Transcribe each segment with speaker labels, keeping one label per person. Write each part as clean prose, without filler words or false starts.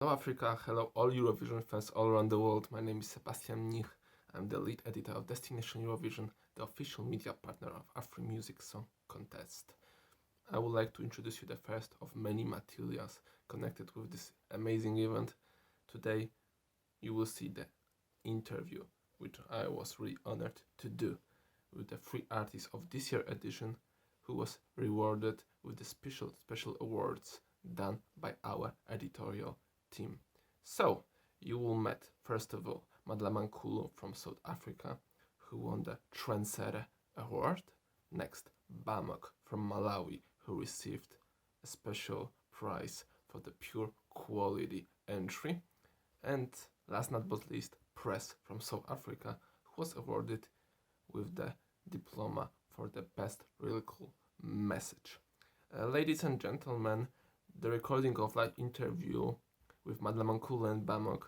Speaker 1: Hello Africa, hello all Eurovision fans all around the world. My name is Sebastian Mnich. I'm the lead editor of Destination Eurovision, the official media partner of AfriMusic Song Contest. I would like to introduce you the first of many materials connected with this amazing event. Today you will see the interview, which I was really honored to do with the three artists of this year edition, who was rewarded with the special awards done by our editorial team. So, you will meet, first of all, Mandlamakhulu from South Africa, who won the Trendsetter Award. Next, Bamoc from Malawi, who received a special prize for the pure quality entry. And last but not least, Press from South Africa, who was awarded with the diploma for the best lyrical message. Ladies and gentlemen, the recording of live interview with Mandlamakhulu and Bamoc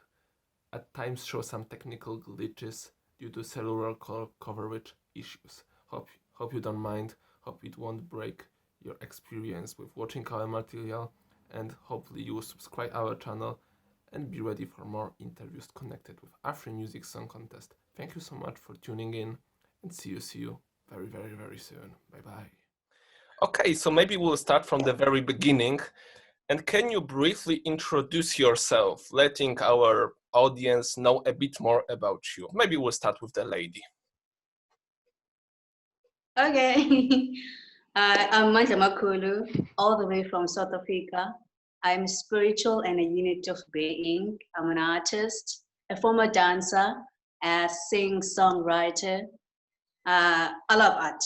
Speaker 1: at times shows some technical glitches due to cellular coverage issues. Hope you don't mind, hope it won't break your experience with watching our material, and hopefully you will subscribe our channel and be ready for more interviews connected with AfriMusic Song Contest. Thank you so much for tuning in, and see you very soon. Bye bye. Okay, so maybe we'll start from the very beginning. And can you briefly introduce yourself, letting our audience know a bit more about you? Maybe we'll start with the lady.
Speaker 2: Okay. I'm Mandlamakhulu, all the way from South Africa. I'm spiritual and a unit of being. I'm an artist, a former dancer, a sing-songwriter. I love art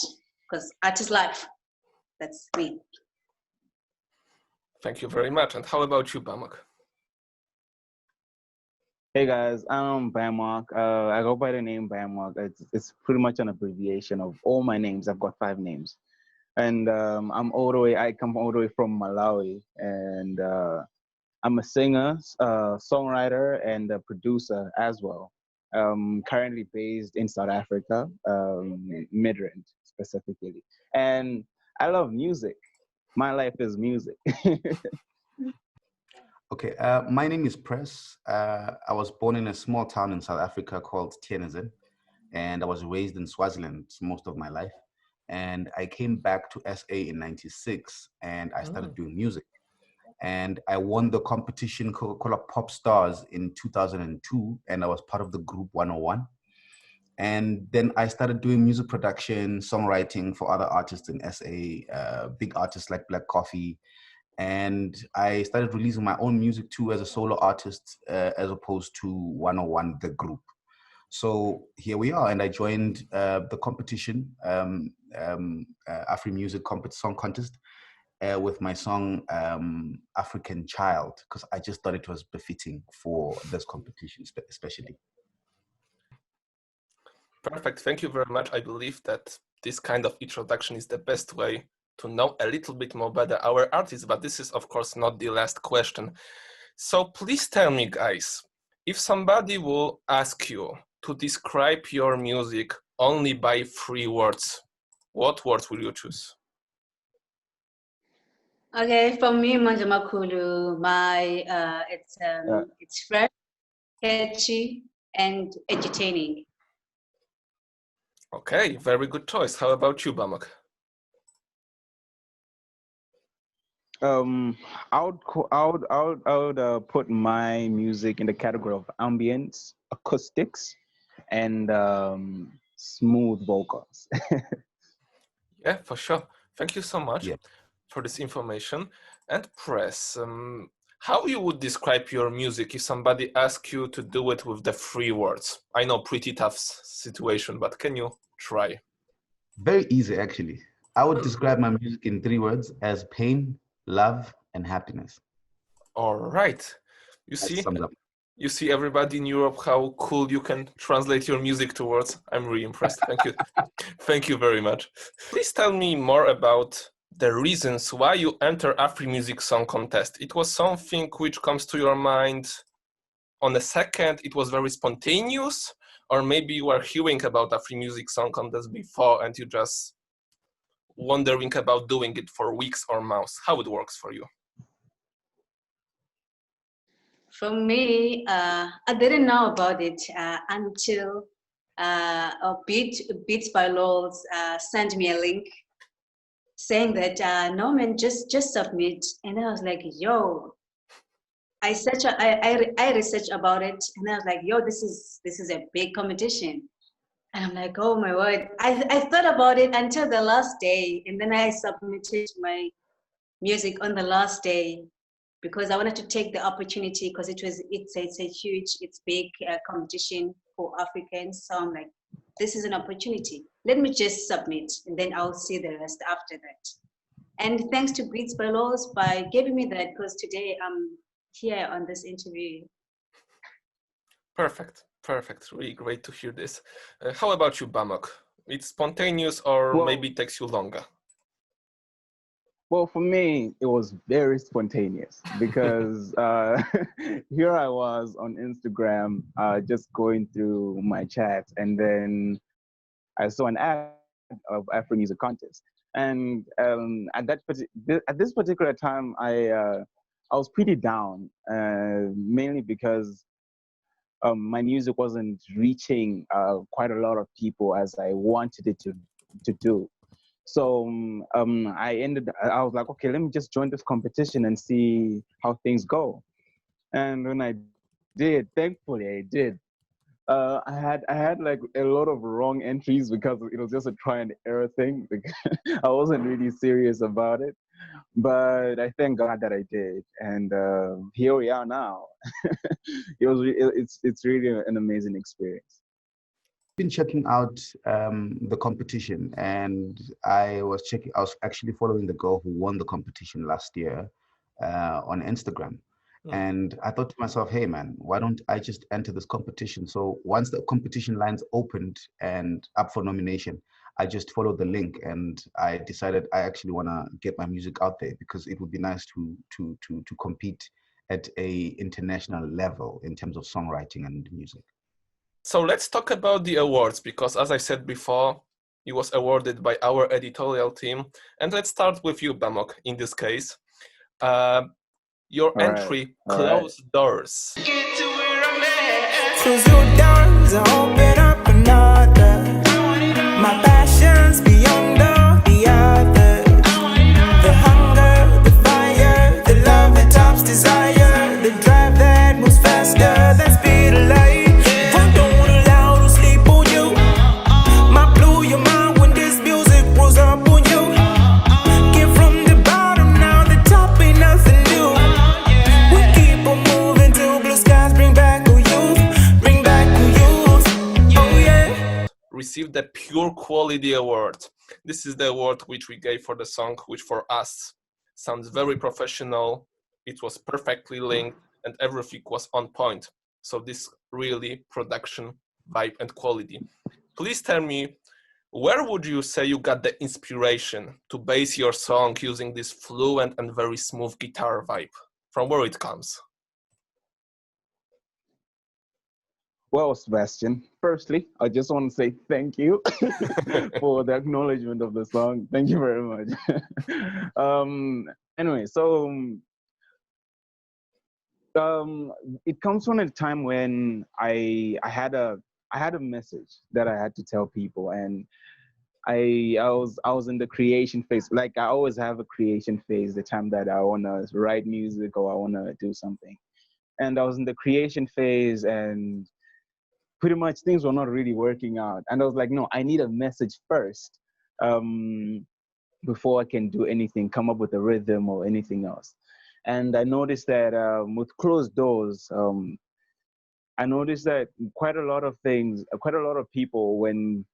Speaker 2: because art is life. That's me.
Speaker 1: Thank you very much. And how about you, Bamoc?
Speaker 3: Hey guys, I'm Bamoc. I go by the name Bamoc. It's pretty much an abbreviation of all my names. I've got 5 names, and I'm all the way. I come all the way from Malawi, and I'm a singer, songwriter, and a producer as well. Currently based in South Africa, Midrand specifically, and I love music. My life is music.
Speaker 4: Okay, my name is Press. I was born in a small town in South Africa called Tienezen, and I was raised in Swaziland most of my life. And I came back to SA in '96, and I started doing music. And I won the competition called Pop Stars in 2002, and I was part of the group 101. And then I started doing music production, songwriting for other artists in SA, big artists like Black Coffee, and I started releasing my own music too as a solo artist, as opposed to 101, the group. So here we are, and I joined the competition, AfriMusic Song Contest, with my song African Child, because I just thought it was befitting for this competition, especially.
Speaker 1: Perfect. Thank you very much. I believe that this kind of introduction is the best way to know a little bit more about our artists, but this is of course not the last question. So please tell me, guys, if somebody will ask you to describe your music only by 3 words, what words will you choose?
Speaker 2: Okay, for me, Mandlamakhulu, it's fresh, catchy, and entertaining.
Speaker 1: Okay, very good choice. How about you, Bamoc?
Speaker 3: I would put my music in the category of ambience, acoustics, and smooth vocals.
Speaker 1: Yeah, for sure. Thank you so much
Speaker 4: Yeah.
Speaker 1: for this information. And Press, how you would describe your music if somebody asks you to do it with the 3 words? I know, pretty tough situation, but can you try?
Speaker 4: Very easy, actually. I would describe my music in 3 words as pain, love, and happiness.
Speaker 1: All right. You
Speaker 4: That
Speaker 1: see,
Speaker 4: sums up.
Speaker 1: you see everybody in Europe how cool you can translate your music to words. I'm really impressed. Thank you. Thank you very much. Please tell me more about the reasons why you enter AfriMusic Song Contest. It was something which comes to your mind on a second, it was very spontaneous, or maybe you were hearing about AfriMusic Song Contest before and you just wondering about doing it for weeks or months. How it works for you?
Speaker 2: For me, I didn't know about it until Beats by Laws sent me a link saying that no man, just submit. And I was like, yo, I researched about it, and I was like, yo, this is a big competition. And I'm like, oh my word. I thought about it until the last day, and then I submitted my music on the last day because I wanted to take the opportunity because it's a huge, it's big competition for Africans. So I'm like, this is an opportunity. Let me just submit, and then I'll see the rest after that. And thanks to Beats by Laws by giving me that, because today I'm here on this interview.
Speaker 1: Perfect, perfect. Really great to hear this. How about you, Bamoc? It's spontaneous or maybe takes you longer?
Speaker 3: Well, for me, it was very spontaneous because here I was on Instagram, just going through my chats, and then I saw an ad of AfriMusic Contest, and at this particular time, I was pretty down, mainly because my music wasn't reaching quite a lot of people as I wanted it to do. So I was like, okay, let me just join this competition and see how things go. And when I did, thankfully I did. I had like a lot of wrong entries because it was just a try and error thing. Because I wasn't really serious about it, but I thank God that I did, and here we are now. It's really an amazing experience.
Speaker 4: Been checking out the competition, and I was actually following the girl who won the competition last year on Instagram. And I thought to myself, hey man, why don't I just enter this competition? So once the competition lines opened and up for nomination, I just followed the link, and I decided I actually want to get my music out there because it would be nice to compete at a international level in terms of songwriting and music.
Speaker 1: So let's talk about the awards, because as I said before, it was awarded by our editorial team. And let's start with you, Bamoc, in this case. Your entry, Closed Doors.
Speaker 5: Close your doors, I open up another. My passion's beyond all the others. The hunger, the fire, the love that tops desire, the drive that moves faster than speed of light.
Speaker 1: Received the Pure Quality Award. This is the award which we gave for the song, which for us sounds very professional. It was perfectly linked and everything was on point. So this really production vibe and quality. Please tell me, where would you say you got the inspiration to base your song using this fluent and very smooth guitar vibe? From where it comes?
Speaker 3: Well, Sebastian, firstly, I just want to say thank you for the acknowledgement of the song. Thank you very much. Anyway, so it comes from a time when I had a message that I had to tell people, and I was in the creation phase. Like I always have a creation phase, the time that I wanna write music or I wanna do something. And I was in the creation phase, and pretty much things were not really working out. And I was like, no, I need a message first before I can do anything, come up with a rhythm or anything else. And I noticed that with Closed Doors, I noticed that quite a lot of people, when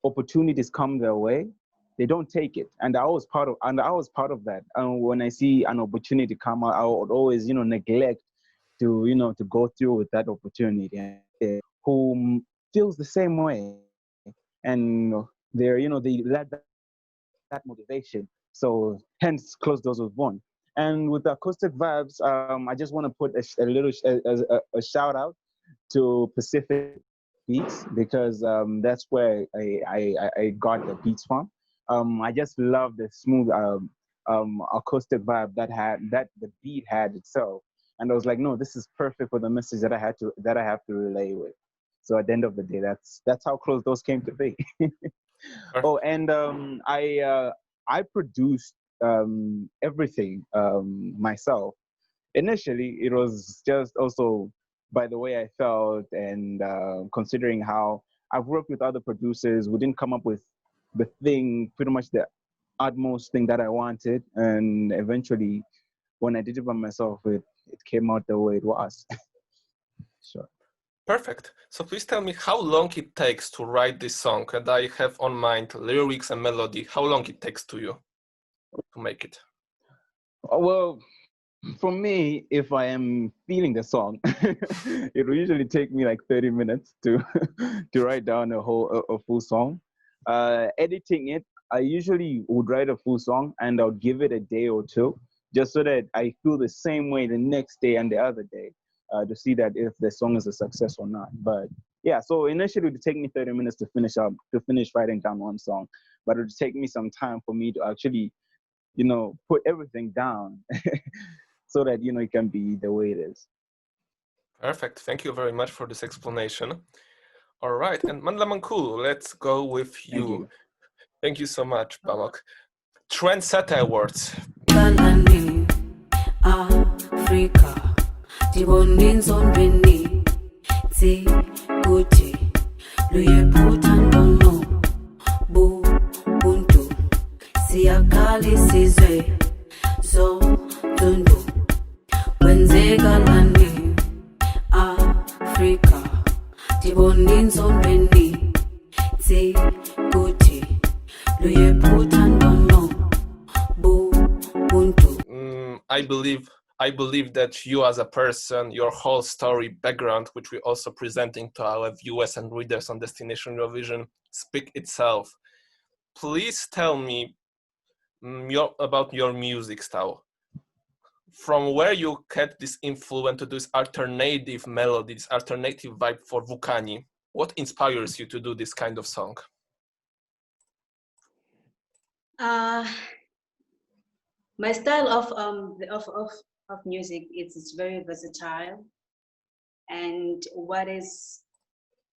Speaker 3: opportunities come their way, they don't take it. And I was part of that. And when I see an opportunity come out, I would always, neglect to go through with that opportunity. And who feels the same way, and they let that motivation. So hence, Closed Doors was born. And with Acoustic Vibes, I just want to put a shout out to Pacific Beats, because that's where I got the beats from. I just love the smooth acoustic vibe that the beat had itself. And I was like, no, this is perfect for the message that I have to relay with. So at the end of the day, that's how close those came to be. Oh, and I produced everything myself. Initially, it was just also by the way I felt, and considering how I've worked with other producers, we didn't come up with the thing, pretty much the utmost thing that I wanted. And eventually, when I did it by myself, it came out the way it was. Sure.
Speaker 1: Perfect. So please tell me how long it takes to write this song. And I have on mind lyrics and melody. How long it takes to you to make it?
Speaker 3: Well, for me, if I am feeling the song, it will usually take me like 30 minutes to to write down a full song. Editing it, I usually would write a full song and I'll give it a day or two, just so that I feel the same way the next day and the other day, to see that if the song is a success or not. But yeah, so initially it would take me 30 minutes to finish writing down one song, but it would take me some time for me to actually, put everything down so that, it can be the way it is.
Speaker 1: Perfect. Thank you very much for this explanation. All right. And Mandlamakhulu, let's go with you. Thank you so much, Bamoc. Trendsetter Awards.
Speaker 6: Africa, Tibondin Zonbeni, Ti Guti, Luye Putandono, Bu Buntu, Siakali Sizwe, Zo Dundu, Wenzega Lani, Africa, Tibondin Zonbeni, Ti Guti, Luye Putandono, Bu Buntu.
Speaker 1: I believe that you as a person, your whole story background, which we're also presenting to our viewers and readers on Destination Eurovision, speak itself. Please tell me about your music style. From where you get this influence to this alternative melody, this alternative vibe for Vukani? What inspires you to do this kind of song?
Speaker 2: My style of music is very versatile, and what is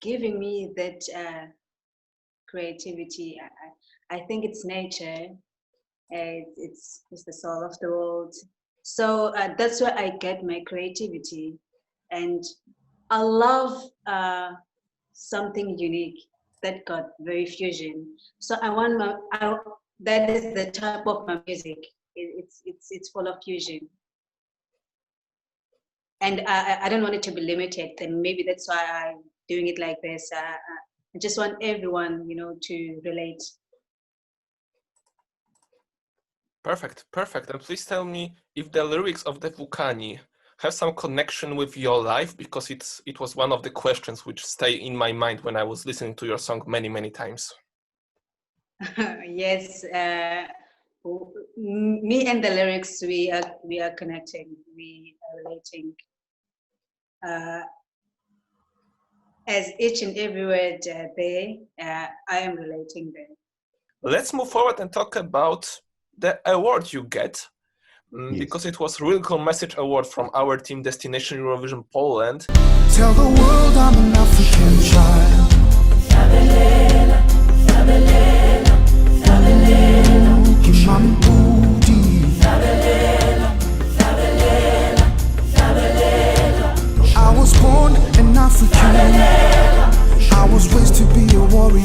Speaker 2: giving me that creativity, I think it's nature. It's the soul of the world. So that's where I get my creativity, and I love something unique that got very fusion. So that is the type of my music. It's full of fusion, and I don't want it to be limited. And maybe that's why I'm doing it like this. I just want everyone, to relate.
Speaker 1: Perfect. And please tell me if the lyrics of the Vukani have some connection with your life, because it was one of the questions which stay in my mind when I was listening to your song many times.
Speaker 2: Yes. Me and the lyrics, we are connecting, we are relating. As each and every word there, I am relating there.
Speaker 1: Let's move forward and talk about the award you get, because it was Real Cool Message Award from our team Destination Eurovision Poland.
Speaker 5: Tell the world I'm an African child. I was born an African. I was raised to be a warrior.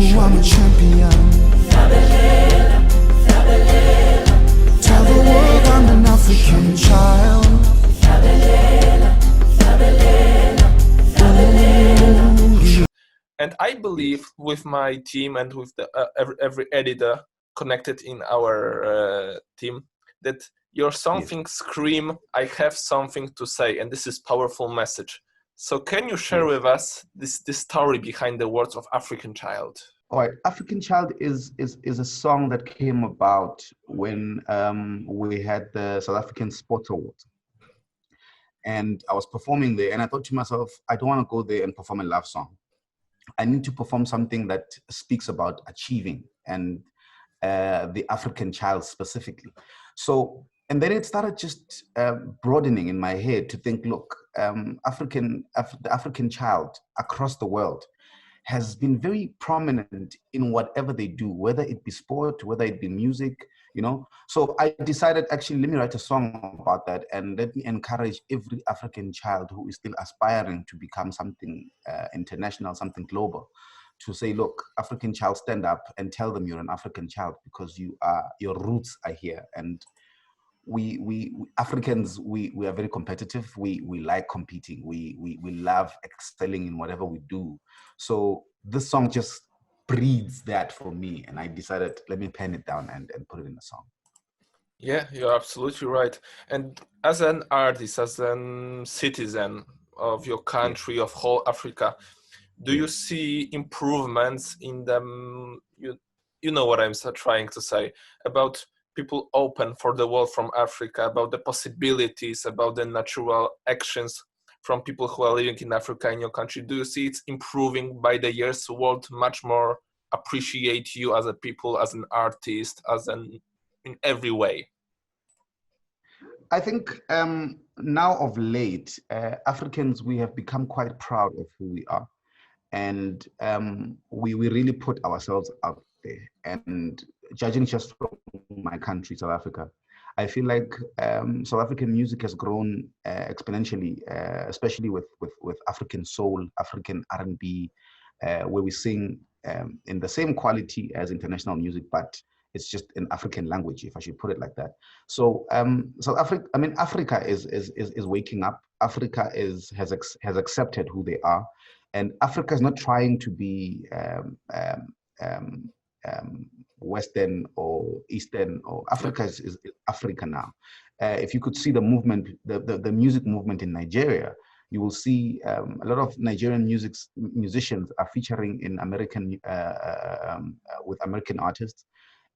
Speaker 5: Ooh, I'm a champion. Tell the world I'm an African child.
Speaker 1: And I believe with my team and with the every editor connected in our team, that your something scream, I have something to say, and this is powerful message. So can you share with us this story behind the words of African Child?
Speaker 4: All right, African Child is a song that came about when we had the South African Sport Award. And I was performing there, and I thought to myself, I don't want to go there and perform a love song. I need to perform something that speaks about achieving and the African child specifically. So and then it started just broadening in my head to think, look, the African child across the world has been very prominent in whatever they do, whether it be sport, whether it be music, you know. So I decided, actually, let me write a song about that, and let me encourage every African child who is still aspiring to become something international, something global, to say, look, African child, stand up and tell them you're an African child, because your roots are here. And we Africans, we are very competitive. We like competing. We love excelling in whatever we do. So this song just breeds that for me, and I decided, let me pen it down and put it in a song.
Speaker 1: Yeah, you're absolutely right. And as an artist, as a citizen of your country, of whole Africa, do you see improvements in them? You know what I'm trying to say about people open for the world from Africa, about the possibilities, about the natural actions from people who are living in Africa in your country. Do you see it's improving by the years? The world much more appreciate you as a people, as an artist, in every way?
Speaker 4: I think now of late, Africans, we have become quite proud of who we are. And we really put ourselves out there. And judging just from my country, South Africa, I feel like South African music has grown exponentially, especially with African soul, African R&B, where we sing in the same quality as international music, but it's just in African language, if I should put it like that. So South Africa, I mean, Africa is waking up. Africa has accepted who they are. And Africa is not trying to be Western or Eastern, or Africa is Africa now. If you could see the movement, the music movement in Nigeria, you will see a lot of Nigerian musicians are featuring in with American artists.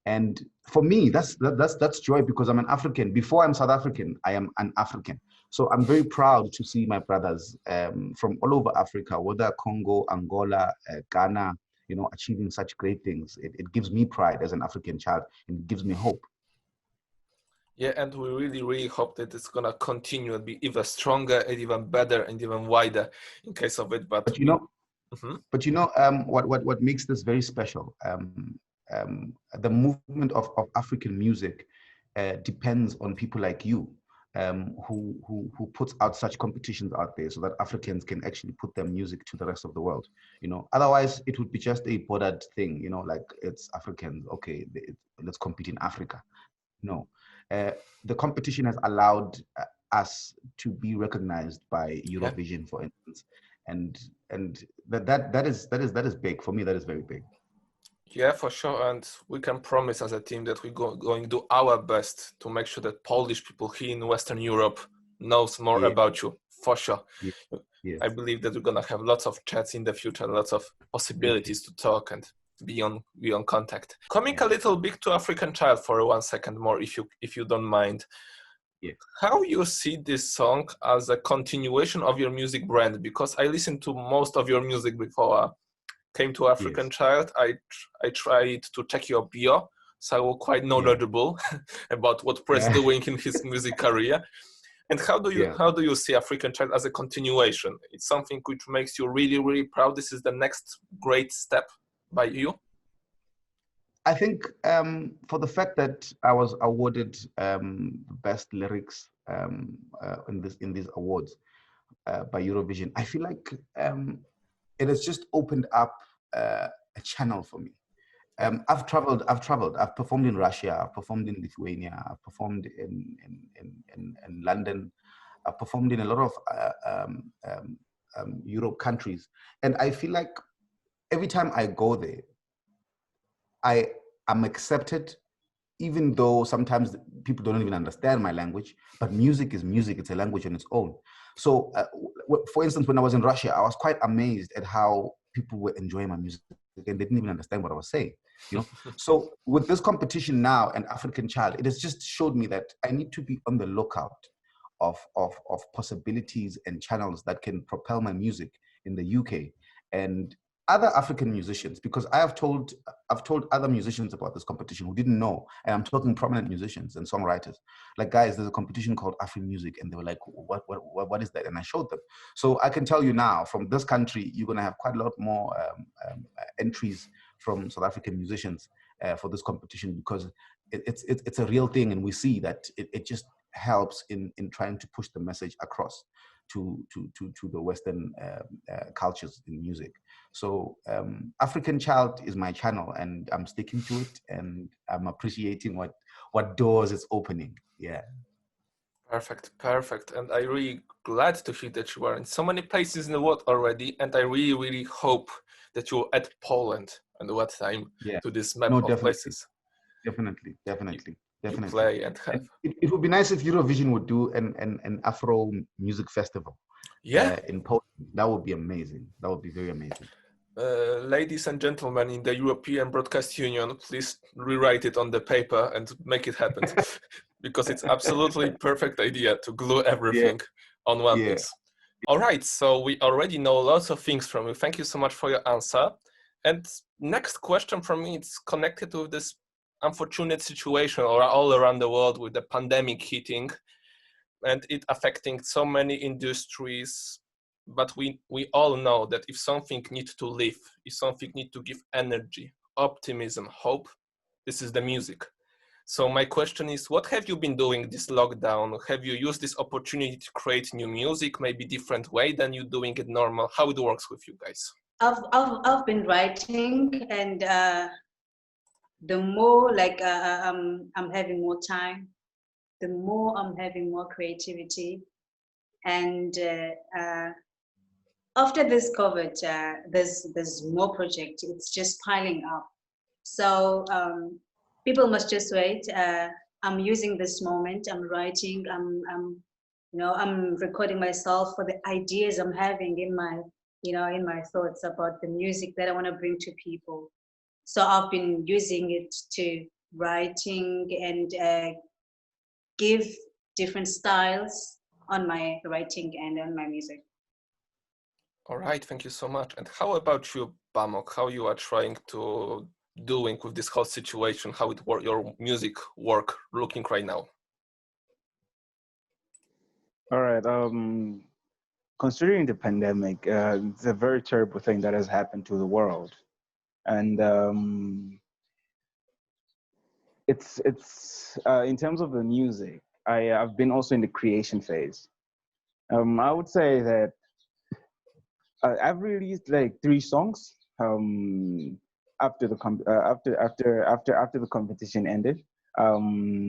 Speaker 4: And for me, that's joy, because I'm an African. Before I'm South African, I am an African. So I'm very proud to see my brothers from all over Africa, whether Congo, Angola, Ghana, you know, achieving such great things. It gives me pride as an African child, and it gives me hope.
Speaker 1: Yeah, and we really, really hope that it's gonna continue and be even stronger and even better and even wider in case of it. But
Speaker 4: you know, what makes this very special? The movement of African music depends on people like you, who puts out such competitions out there, so that Africans can actually put their music to the rest of the world. You know, otherwise it would be just a bordered thing. You know, like, it's Africans, okay, let's compete in Africa. No, the competition has allowed us to be recognized by Eurovision, for instance, and that is big for me. That is very big.
Speaker 1: Yeah, for sure. And we can promise as a team that we're going to do our best to make sure that Polish people here in Western Europe knows more about you, for sure.
Speaker 4: Yeah.
Speaker 1: I believe that we're going to have lots of chats in the future, lots of possibilities to talk and be on contact. Coming a little bit to African Child for 1 second more, if you don't mind.
Speaker 4: Yeah.
Speaker 1: How you see this song as a continuation of your music brand? Because I listened to most of your music before came to African Child. I tried to check your bio, so I was quite knowledgeable about what Press doing in his music career. And how do you see African Child as a continuation? It's something which makes you really, really proud. This is the next great step by you.
Speaker 4: I think for the fact that I was awarded best lyrics in these awards by Eurovision, I feel like it has just opened up a channel for me. I've traveled. I've performed in Russia. I've performed in Lithuania. I've performed in London. I've performed in a lot of Europe countries, and I feel like every time I go there, I am accepted, even though sometimes people don't even understand my language. But music is music; it's a language on its own. So, for instance, when I was in Russia, I was quite amazed at how people were enjoying my music and they didn't even understand what I was saying. You know. So, with this competition now and African Child, it has just showed me that I need to be on the lookout of possibilities and channels that can propel my music in the UK. And other African musicians, because I've told other musicians about this competition who didn't know, and I'm talking prominent musicians and songwriters, like, guys, there's a competition called AfriMusic, and they were like, what is that? And I showed them. So I can tell you now, from this country, you're going to have quite a lot more entries from South African musicians for this competition, because it's a real thing, and we see that it just helps in trying to push the message across to the Western cultures in music. So African Child is my channel, and I'm sticking to it, and I'm appreciating what doors it's opening. Yeah.
Speaker 1: Perfect. And I really glad to hear that you are in so many places in the world already. And I really hope that you will add Poland and what time to this map of places.
Speaker 4: Definitely.
Speaker 1: You play and have.
Speaker 4: It would be nice if Eurovision would do an Afro music festival.
Speaker 1: Yeah.
Speaker 4: In Poland. That would be amazing. That would be very amazing.
Speaker 1: Ladies and gentlemen in the European Broadcast Union, please rewrite it on the paper and make it happen. Because it's absolutely perfect idea to glue everything on one piece. All right, so we already know lots of things from you. Thank you so much for your answer. And next question from me, it's connected with this unfortunate situation all around the world with the pandemic hitting and it affecting so many industries. But we all know that if something needs to live, if something needs to give energy, optimism, hope, this is the music. So my question is, what have you been doing this lockdown? Have you used this opportunity to create new music, maybe different way than you doing it normal? How it works with you guys?
Speaker 2: I've been writing, and the more I'm having more time, the more I'm having more creativity, and after this COVID, there's more projects. It's just piling up. So people must just wait. I'm using this moment. I'm writing. I'm recording myself for the ideas I'm having in my thoughts about the music that I want to bring to people. So I've been using it to writing and give different styles on my writing and on my music.
Speaker 1: All right, thank you so much. And how about you, Bamoc? How you are trying to doing with this whole situation? How it work, your music work looking right now?
Speaker 3: All right. Considering the pandemic, it's a very terrible thing that has happened to the world, and it's in terms of the music, I've been also in the creation phase. I would say that I've released like 3 songs after the after the competition ended.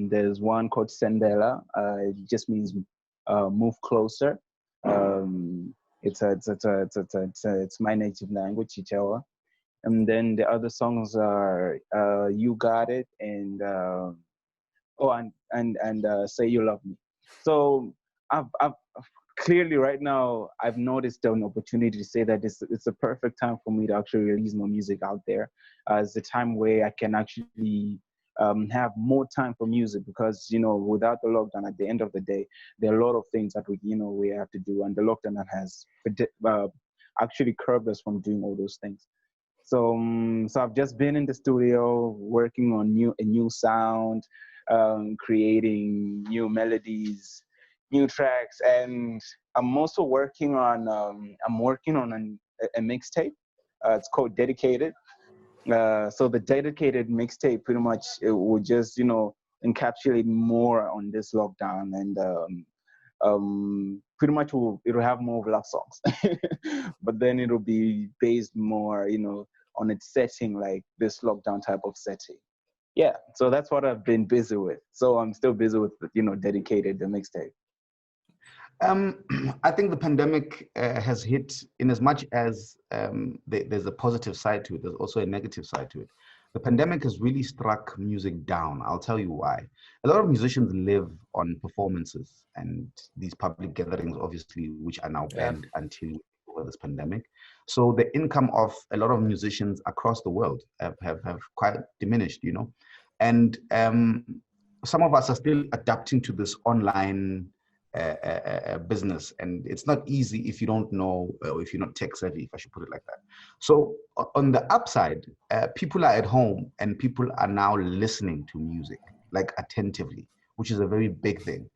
Speaker 3: There's one called Sendela. It just means move closer. It's my native language, Chichewa. And then the other songs are You Got It and Say You Love Me. So I've clearly right now I've noticed an opportunity to say that it's a perfect time for me to actually release my music out there. It's a time where I can actually have more time for music, because without the lockdown, at the end of the day, there are a lot of things that we have to do, and the lockdown that has actually curbed us from doing all those things. So I've just been in the studio working on a new sound, creating new melodies, new tracks, and I'm also working on a mixtape. It's called Dedicated. So the Dedicated mixtape pretty much it will just encapsulate more on this lockdown, and pretty much it'll have more of love songs, but then it'll be based more on its setting, like this lockdown type of setting. Yeah, so that's what I've been busy with. So I'm still busy with Dedicated, the mixtape.
Speaker 4: I think the pandemic has hit, in as much as there's a positive side to it, there's also a negative side to it. The pandemic has really struck music down. I'll tell you why. A lot of musicians live on performances and these public gatherings, obviously, which are now banned until over this pandemic. So the income of a lot of musicians across the world have quite diminished, and some of us are still adapting to this online business, and it's not easy if you don't know, or if you're not tech savvy, if I should put it like that. So on the upside, people are at home and people are now listening to music, like attentively, which is a very big thing.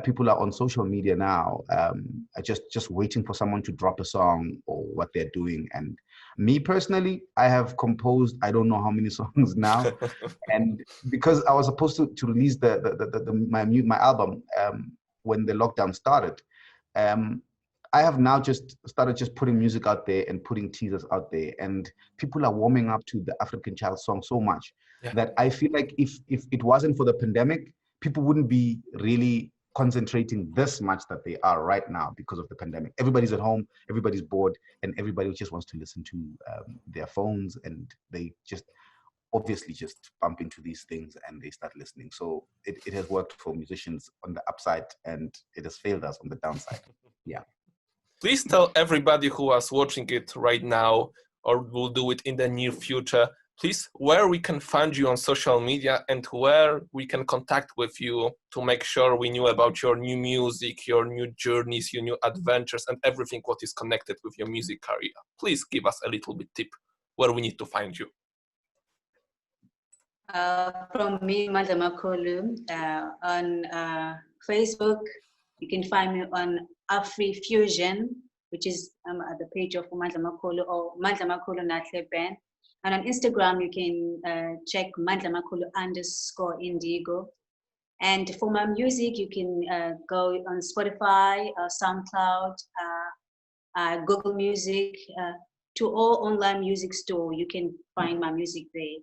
Speaker 4: People are on social media now, are just waiting for someone to drop a song or what they're doing. And me personally, I have composed I don't know how many songs now, and because I was supposed to release my album when the lockdown started, um, I have now just started just putting music out there and putting teasers out there, and people are warming up to the African Child song so much that I feel like if it wasn't for the pandemic, people wouldn't be really concentrating this much that they are right now because of the pandemic. Everybody's at home, everybody's bored, and everybody just wants to listen to their phones, and they just obviously just bump into these things and they start listening. So it has worked for musicians on the upside, and it has failed us on the downside. Yeah.
Speaker 1: Please tell everybody who is watching it right now or will do it in the near future, please, where we can find you on social media and where we can contact with you to make sure we knew about your new music, your new journeys, your new adventures, and everything what is connected with your music career. Please give us a little bit tip where we need to find you.
Speaker 2: From me, Mandlamakhulu, on Facebook, you can find me on AfriFusion, which is at the page of Mandlamakhulu, or Mandlamakhulu Natle Band. And on Instagram, you can check Mandlamakhulu_indigo. And for my music, you can go on Spotify, SoundCloud, Google Music, to all online music store. You can find my music there.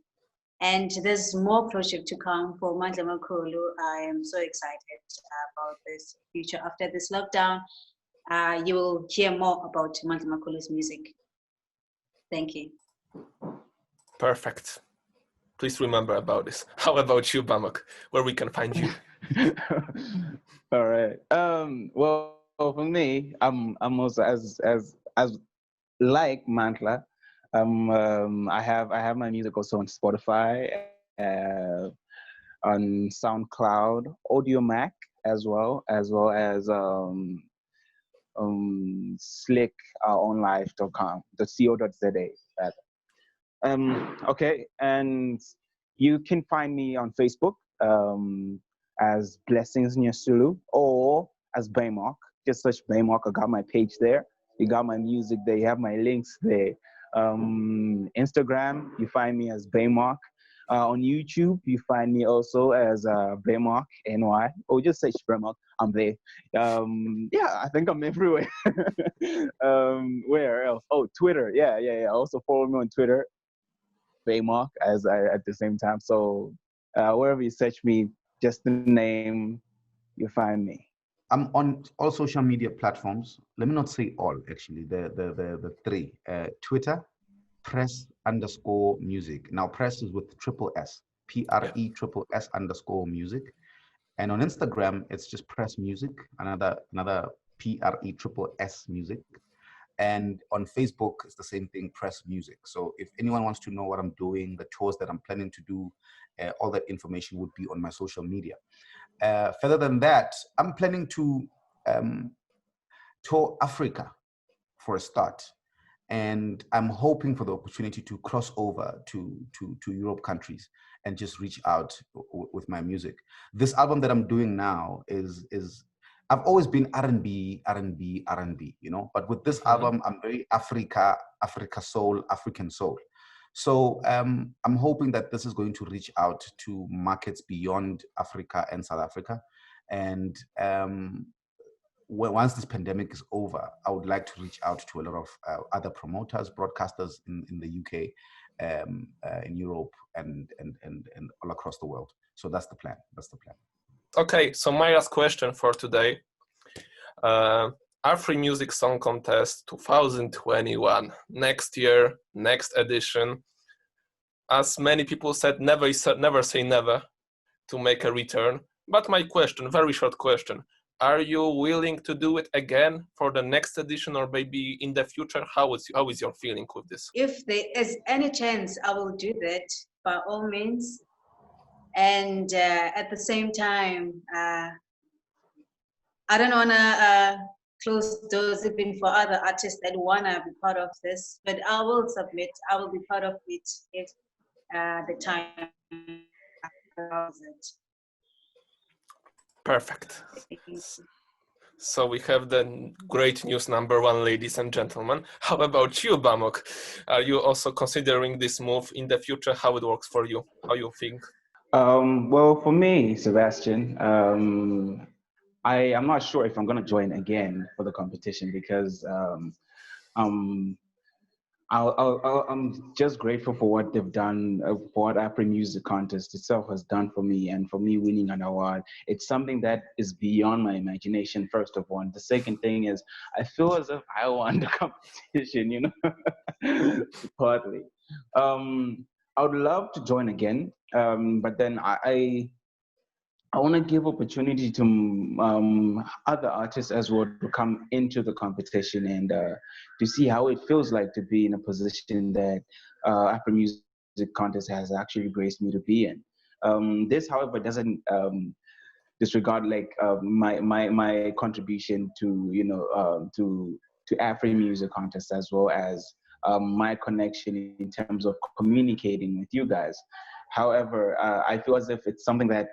Speaker 2: And there's more project to come for Mandlamakhulu. I am so excited about this future. After this lockdown, you will hear more about Mandlamakhulu's music. Thank you.
Speaker 1: Perfect. Please remember about this. How about you, Bamoc? Where we can find you?
Speaker 3: All right. Well, for me, I'm also as like Mantla. I have my music also on Spotify, on SoundCloud, Audio Mac as well as slickonlife.com, the co.za. Okay, and you can find me on Facebook as Blessings Nyasulu or as Bamoc. Just search Bamoc. I got my page there. You got my music there. You have my links there. Instagram, you find me as Bamoc. On YouTube, you find me also as Bamoc NY. Or just search Bamoc. I'm there. Yeah, I think I'm everywhere. Where else? Oh, Twitter. Yeah. Also follow me on Twitter, Bamoc, at the same time. So wherever you search me, just the name, you find me.
Speaker 4: I'm on all social media platforms. Let me not say all, actually. The three. Twitter, press_music. Now, press is with triple S. PRE_S_music. And on Instagram, it's just press music. Another PRE_S music. And on Facebook, it's the same thing, press music. So if anyone wants to know what I'm doing, the tours that I'm planning to do, all that information would be on my social media. Further than that, I'm planning to tour Africa for a start. And I'm hoping for the opportunity to cross over to Europe countries and just reach out with my music. This album that I'm doing now is I've always been R&B, you know, but with this album, I'm very Africa soul, African soul. So I'm hoping that this is going to reach out to markets beyond Africa and South Africa. And once this pandemic is over, I would like to reach out to a lot of other promoters, broadcasters in the UK, in Europe, and all across the world. So that's the plan.
Speaker 1: Okay, so my last question for today. AfriMusic Song Contest 2021, next year, next edition. As many people said, never say never to make a return. But my question, very short question, are you willing to do it again for the next edition or maybe in the future? How is your feeling with this?
Speaker 2: If there is any chance, I will do that by all means. And at the same time, I don't want to close doors even for other artists that want to be part of this, but I will submit. I will be part of it if the time allows it.
Speaker 1: Perfect. So we have the great news number one, ladies and gentlemen. How about you, Bamoc? Are you also considering this move in the future? How it works for you? How you think?
Speaker 3: Well, for me, Sebastian, I'm not sure if I'm going to join again for the competition because I'm just grateful for what they've done, for what AfriMusic Contest itself has done for me, and for me winning an award. It's something that is beyond my imagination, first of all. And the second thing is, I feel as if I won the competition, you know, partly. I would love to join again, but then I want to give opportunity to other artists as well to come into the competition and to see how it feels like to be in a position that AfriMusic Contest has actually graced me to be in. This, however, doesn't disregard like my contribution to to AfriMusic Contest, as well as my connection in terms of communicating with you guys. However, I feel as if it's something that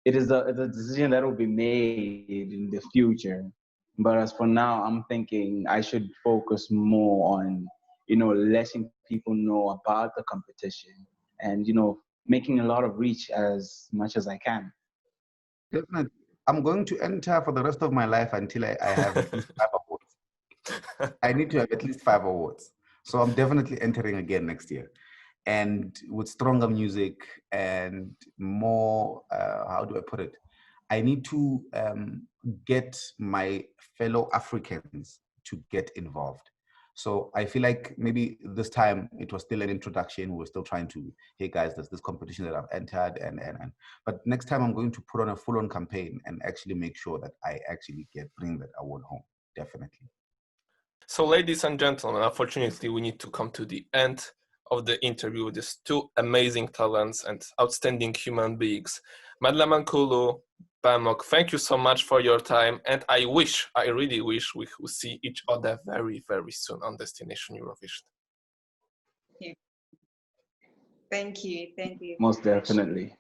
Speaker 3: it is a decision that will be made in the future. But as for now, I'm thinking I should focus more on, letting people know about the competition and, making a lot of reach as much as I can.
Speaker 4: Definitely. I'm going to enter for the rest of my life until I have at least 5 awards. I need to have at least 5 awards. So I'm definitely entering again next year. And with stronger music and more, how do I put it? I need to get my fellow Africans to get involved. So I feel like maybe this time it was still an introduction. We were still trying to, hey guys, there's this competition that I've entered, but next time I'm going to put on a full-on campaign and actually make sure that I actually bring that award home, definitely.
Speaker 1: So ladies and gentlemen, unfortunately, we need to come to the end of the interview with these 2 amazing talents and outstanding human beings. Mandlamakhulu, Bamoc, thank you so much for your time, and I really wish we will see each other very, very soon on Destination Eurovision.
Speaker 2: Yeah. Thank you.
Speaker 3: Most definitely.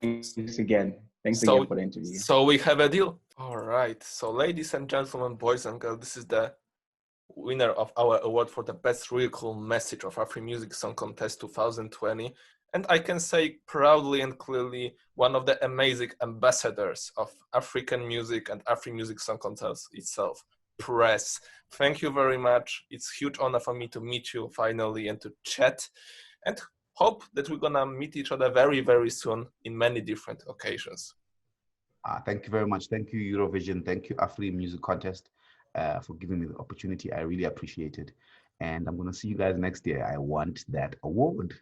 Speaker 3: Thanks again. Thanks again for the interview.
Speaker 1: So we have a deal. All right. So ladies and gentlemen, boys and girls, this is the winner of our award for the best really cool message of AfriMusic Song Contest 2020. And I can say proudly and clearly, one of the amazing ambassadors of African music and AfriMusic Song Contest itself, Press. Thank you very much. It's a huge honor for me to meet you finally and to chat, and hope that we're gonna meet each other very, very soon in many different occasions.
Speaker 4: Thank you very much. Thank you, Eurovision. Thank you, AfriMusic Contest, for giving me the opportunity. I really appreciate it. And I'm going to see you guys next year. I want that award.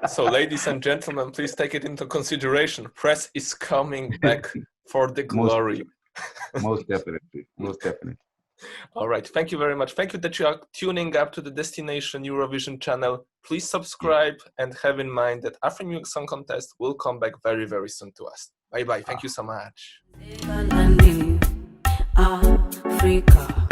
Speaker 1: So ladies and gentlemen, please take it into consideration. Press is coming back for the glory.
Speaker 4: Most definitely. Most definitely.
Speaker 1: All right. Thank you very much. Thank you that you are tuning up to the Destination Eurovision channel. Please subscribe and have in mind that AfriMusic Song Contest will come back very, very soon to us. Bye-bye. Thank you so much. Africa,